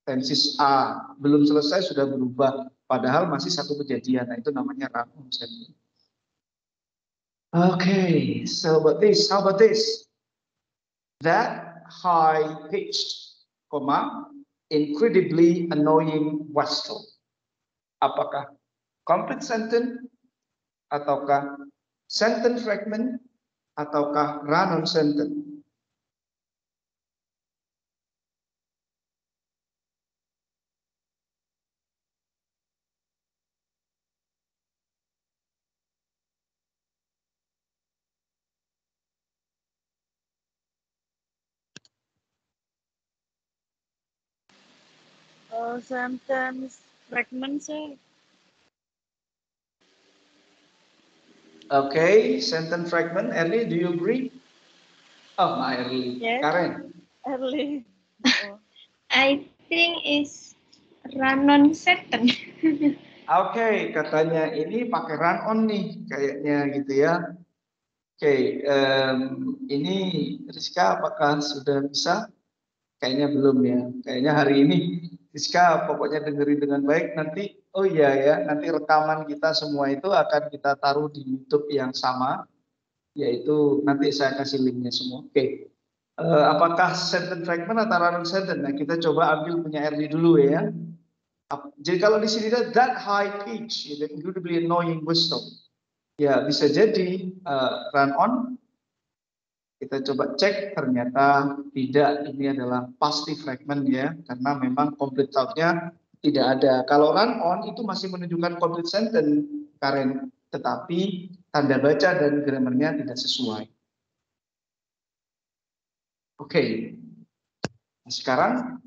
tenses A, belum selesai sudah berubah, padahal masih satu kejadian. Nah, itu namanya run on sentence. Okay, so how about this? That high-pitched, incredibly annoying whistle. Apakah complete sentence, ataukah sentence fragment, ataukah run-on sentence? Sentence fragment sih. Okay, sentence fragment. Erli, do you agree? Oh, Erli. Yes. Karen. Early. I think is run-on sentence. Oke, katanya ini pakai run on nih kayaknya gitu ya. Oke, ini Rizka apakah sudah bisa? Kayaknya belum ya. Kayaknya hari ini Rizka pokoknya dengerin dengan baik. Nanti, oh iya ya, nanti rekaman kita semua itu akan kita taruh di YouTube yang sama, yaitu nanti saya kasih linknya semua. Oke. Apakah sentence fragment atau run-on sentence? Nah, kita coba ambil punya Erli dulu ya. Jadi kalau di sini that high pitch, that incredibly annoying whistle, ya bisa jadi run on. Kita coba cek, ternyata tidak, ini adalah pasti fragment ya, karena memang complete thought-nya Tidak ada. Kalau run on itu masih menunjukkan complete sentence, Karen, tetapi tanda baca dan grammarnya tidak sesuai. Oke. Nah, sekarang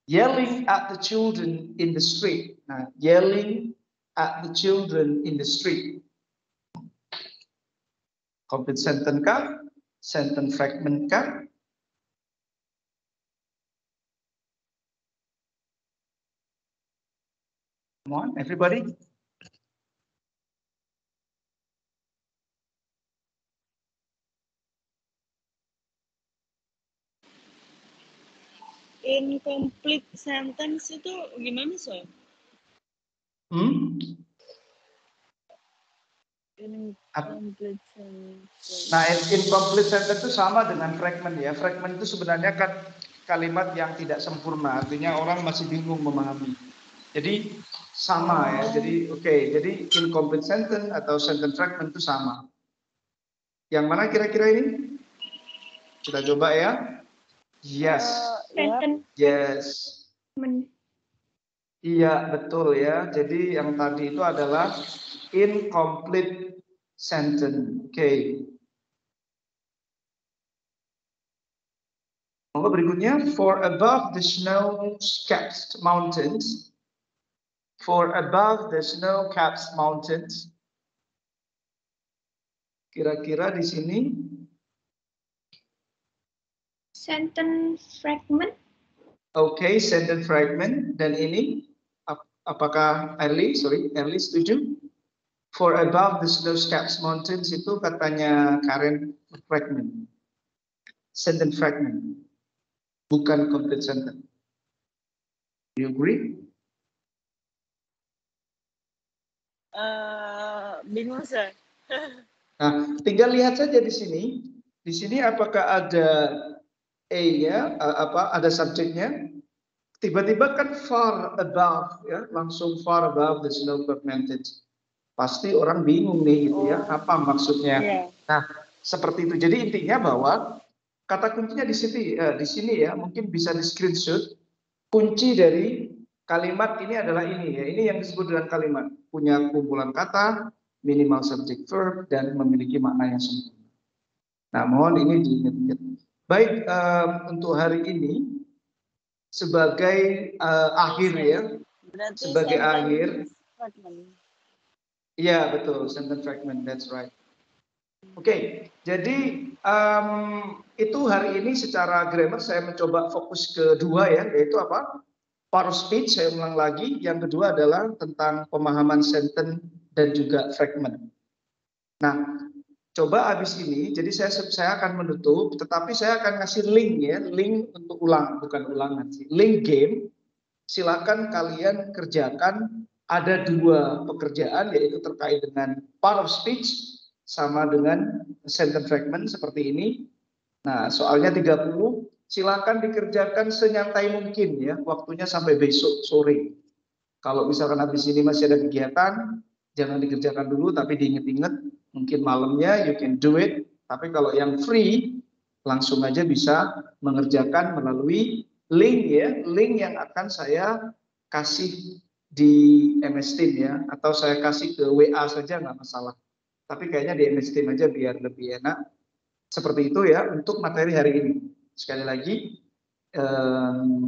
yelling at the children in the street. Nah, yelling at the children in the street. Complete sentence kah? Sentence fragment kah? Come on, everybody. Incomplete sentence itu gimana, Sir? Incomplete sentence. Nah, incomplete sentence itu sama dengan fragment ya. Fragment itu sebenarnya kan kalimat yang tidak sempurna, artinya orang masih bingung memahami. Jadi sama ya. Jadi oke, jadi incomplete sentence atau sentence fragment itu sama. Yang mana kira-kira ini? Kita coba ya. Yes. Sentence Yes. fragment. Iya, betul ya. Jadi yang tadi itu adalah incomplete sentence. Oke. Monggo berikutnya, for above the snow-capped mountains. For above the snow-capped mountains. Kira-kira di sini Sentence fragment. oke, sentence fragment. Dan ini apakah Erli setuju? For above the snow-capped mountains itu katanya Karen fragment. Sentence fragment. Bukan complete sentence. Do you agree? Bingung, Sir. Nah, tinggal lihat saja di sini. Di sini apakah ada A-nya, ada subjeknya? Tiba-tiba kan far above, ya, langsung far above the snow-capped mountains. Pasti orang bingung nih, gitu ya, apa maksudnya? Yeah. Nah, seperti itu. Jadi intinya bahwa kata kuncinya di sini ya, mungkin bisa di screenshot. Kunci dari kalimat ini adalah ini ya. Ini yang disebut dengan kalimat punya kumpulan kata, minimal subject verb, dan memiliki makna yang sempurna. Nah, mohon ini diingat-ingat. Baik, untuk hari ini sebagai akhir ya. Berarti Sebagai akhir. fragment. Iya, betul, sentence fragment, that's right. Oke, jadi itu hari ini secara grammar saya mencoba fokus ke dua ya, yaitu apa? Part of speech, saya ulang lagi. Yang kedua adalah tentang pemahaman sentence dan juga fragment. Nah, coba habis ini, jadi saya akan menutup, tetapi saya akan ngasih link ya, link untuk bukan ulangan sih, link game. Silakan kalian kerjakan. Ada dua pekerjaan, yaitu terkait dengan part of speech sama dengan sentence fragment seperti ini. Nah, soalnya 30. Silakan dikerjakan senyantai mungkin ya, waktunya sampai besok sore. Kalau misalkan habis ini masih ada kegiatan, jangan dikerjakan dulu, tapi diingat-ingat, mungkin malamnya you can do it. Tapi kalau yang free, langsung aja bisa mengerjakan melalui link ya, link yang akan saya kasih di MS Team ya, atau saya kasih ke WA saja nggak masalah. Tapi kayaknya di MS Team aja biar lebih enak. Seperti itu ya untuk materi hari ini. Sekali lagi,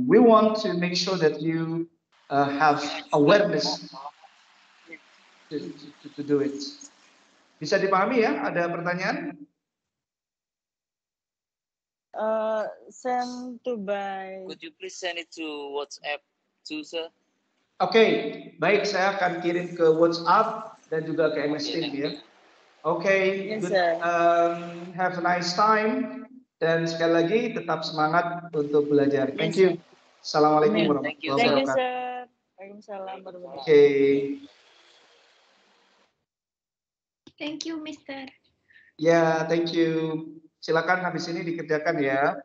we want to make sure that you have awareness to do it. Bisa dipahami ya? Ada pertanyaan? Send to by. Could you please send it to WhatsApp too, sir? Oke, baik, saya akan kirim ke WhatsApp dan juga ke MS Team ya. Oke, Yes, good. sir. Have a nice time. Dan sekali lagi tetap semangat untuk belajar. Thank you. Assalamualaikum warahmatullahi Thank you, wabarakatuh. sir. Waalaikumsalam warahmatullahi wabarakatuh. Oke. Thank you, Mister. Ya, thank you. Silakan habis ini dikerjakan ya.